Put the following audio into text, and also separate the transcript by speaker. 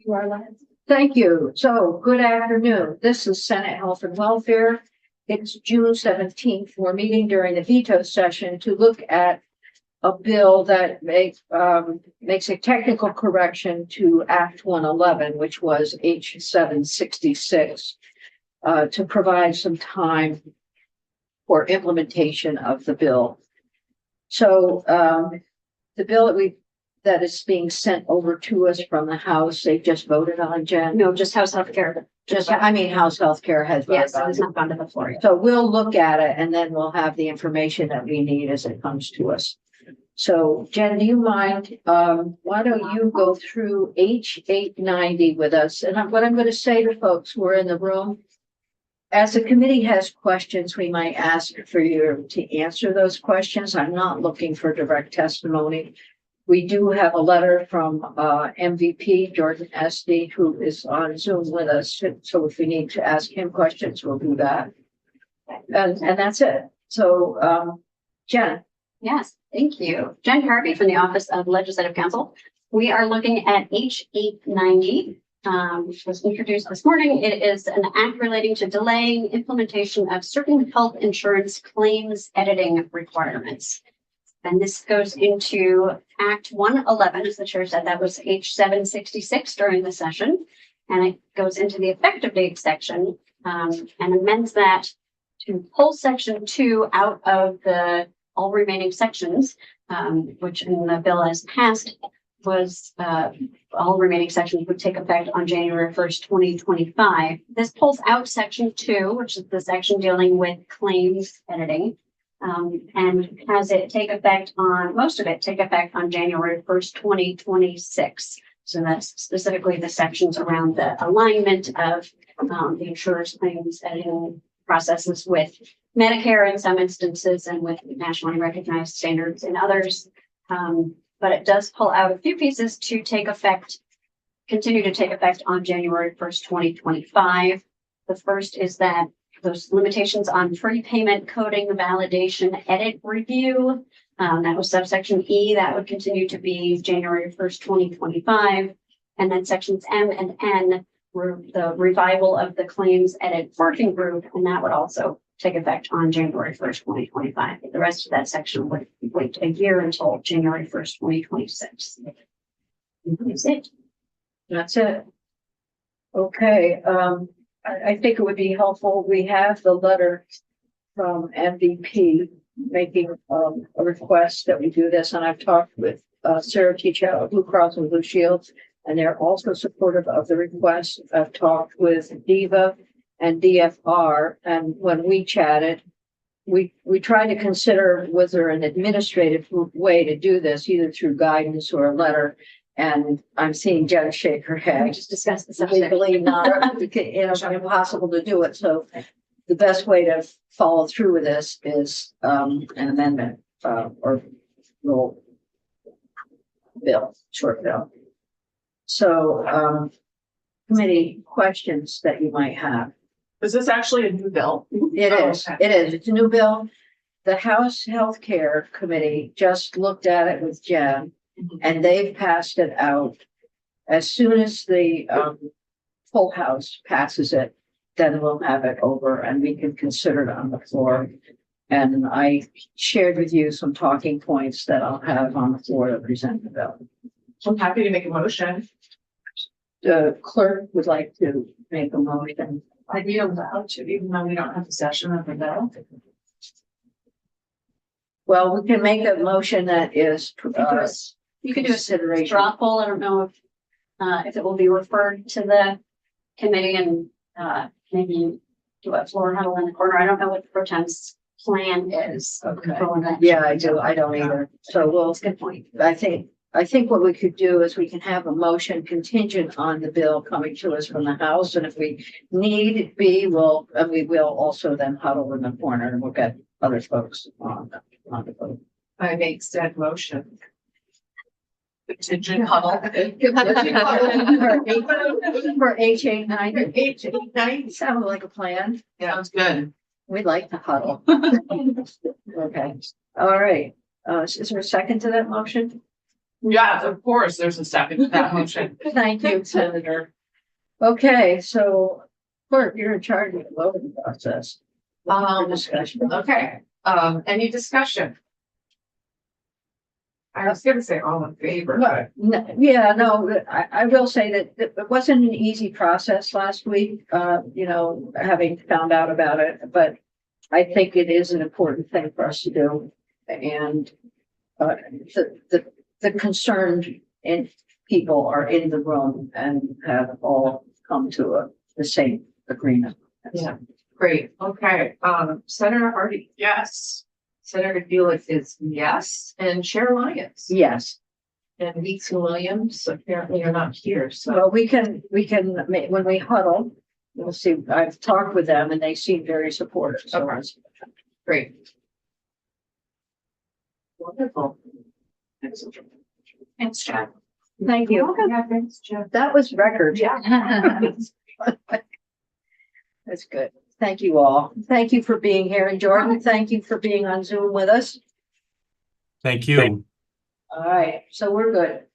Speaker 1: You are live.
Speaker 2: Thank you. So, good afternoon. This is Senate Health and Welfare. It's June 17th. We're meeting during the veto session to look at a bill that makes a technical correction to Act 111, which was H 766, to provide some time for implementation of the bill. So, the bill that is being sent over to us from the House, they just voted on, Jen?
Speaker 1: No, just House Healthcare.
Speaker 2: House Healthcare has.
Speaker 1: Yes,
Speaker 2: voted
Speaker 1: it
Speaker 2: on
Speaker 1: has not gone to the floor yet.
Speaker 2: So we'll look at it and then we'll have the information that we need as it comes to us. So Jen, do you mind, why don't you go through H 890 with us? And what I'm going to say to folks who are in the room, as the committee has questions, we might ask for you to answer those questions. I'm not looking for direct testimony. We do have a letter from MVP Jordan Esty, who is on Zoom with us. So if we need to ask him questions, we'll do that. And that's it. So Jen.
Speaker 1: Yes, thank you. Jen Harvey from the Office of Legislative Counsel. We are looking at H 890, which was introduced this morning. It is an act relating to delaying implementation of certain health insurance claims editing requirements. And this goes into Act 111, as the chair said, that was H 766 during the session. And it goes into the effective date section and amends that to pull section 2 out of the all remaining sections, which in the bill as passed was all remaining sections would take effect on January 1st, 2025. This pulls out section 2, which is the section dealing with claims editing. And has it take effect on, most of it take effect on January 1st, 2026. So that's specifically the sections around the alignment of the insurer's claims editing processes with Medicare in some instances and with nationally recognized standards in others. But it does pull out a few pieces to take effect, continue to take effect on January 1st, 2025. The first is that those limitations on prepayment coding, validation, edit review. That was subsection E. That would continue to be January 1st, 2025. And then sections M and N were the revival of the claims edit working group. And that would also take effect on January 1st, 2025. The rest of that section would wait a year until January 1st, 2026. That's it.
Speaker 2: That's it. Okay. I think it would be helpful. We have the letter from MVP making a request that we do this. And I've talked with Sarah Teachout of Blue Cross and Blue Shield, and they're also supportive of the request. I've talked with DEVA and DFR, and when we chatted, we tried to consider was there an administrative way to do this, either through guidance or a letter. And I'm seeing Jen shake her head.
Speaker 1: We just discussed this.
Speaker 2: Legally not, impossible to do it. So the best way to follow through with this is an amendment or little bill, short bill. So committee questions that you might have.
Speaker 3: Is this actually a new bill?
Speaker 2: It
Speaker 3: Oh,
Speaker 2: is.
Speaker 3: okay.
Speaker 2: It is. It's a new bill. The House Healthcare Committee just looked at it with Jen, and they've passed it out. As soon as the full House passes it, then we'll have it over and we can consider it on the floor. And I shared with you some talking points that I'll have on the floor to present the bill.
Speaker 3: I'm happy to make a motion.
Speaker 2: The clerk would like to make a motion.
Speaker 3: I'd be allowed to, even though we don't have possession of the bill.
Speaker 2: Well, we can make a motion that is
Speaker 1: You could do a
Speaker 2: consideration.
Speaker 1: straw poll. I don't know if it will be referred to the committee and maybe do a floor huddle in the corner. I don't know what the pro tem's plan is.
Speaker 2: Okay.
Speaker 1: Going that.
Speaker 2: Yeah, I do. I don't either. So we'll,
Speaker 1: That's a good point.
Speaker 2: I think what we could do is we can have a motion contingent on the bill coming to us from the House. And if we need be, we will also then huddle in the corner and we'll get other folks on the vote.
Speaker 3: I make said motion. Contingent huddle.
Speaker 2: For H 890.
Speaker 3: H 890.
Speaker 2: Sounded like a plan.
Speaker 3: Sounds good.
Speaker 2: We like to huddle. Okay. All right. Is there a second to that motion?
Speaker 3: Yeah, of course, there's a second to that motion.
Speaker 2: Thank you, Senator. Okay, so clerk, you're in charge of the voting process. Discussion.
Speaker 3: Okay, any discussion? I was gonna say all in favor,
Speaker 2: Well, yeah, no, I will say that it wasn't an easy process last week, having found out about it, but I think it is an important thing for us to do. And the concerned people are in the room and have all come to the same agreement.
Speaker 3: Yeah. Great, okay, Senator Hardy. Yes. Senator Felix is yes, and Chair Lyons.
Speaker 2: Yes,
Speaker 3: And Weeks and Williams apparently are not here, so.
Speaker 2: well, we can, when we huddle, we'll see, I've talked with them and they seem very supportive, so.
Speaker 3: Okay. Great. Wonderful. Thanks, Jeff.
Speaker 2: Thank you.
Speaker 3: Yeah, thanks, Jeff.
Speaker 2: That was record.
Speaker 3: Yeah.
Speaker 2: That's good. Thank you all. Thank you for being here. And Jordan, thank you for being on Zoom with us.
Speaker 4: Thank you.
Speaker 2: All right, so we're good.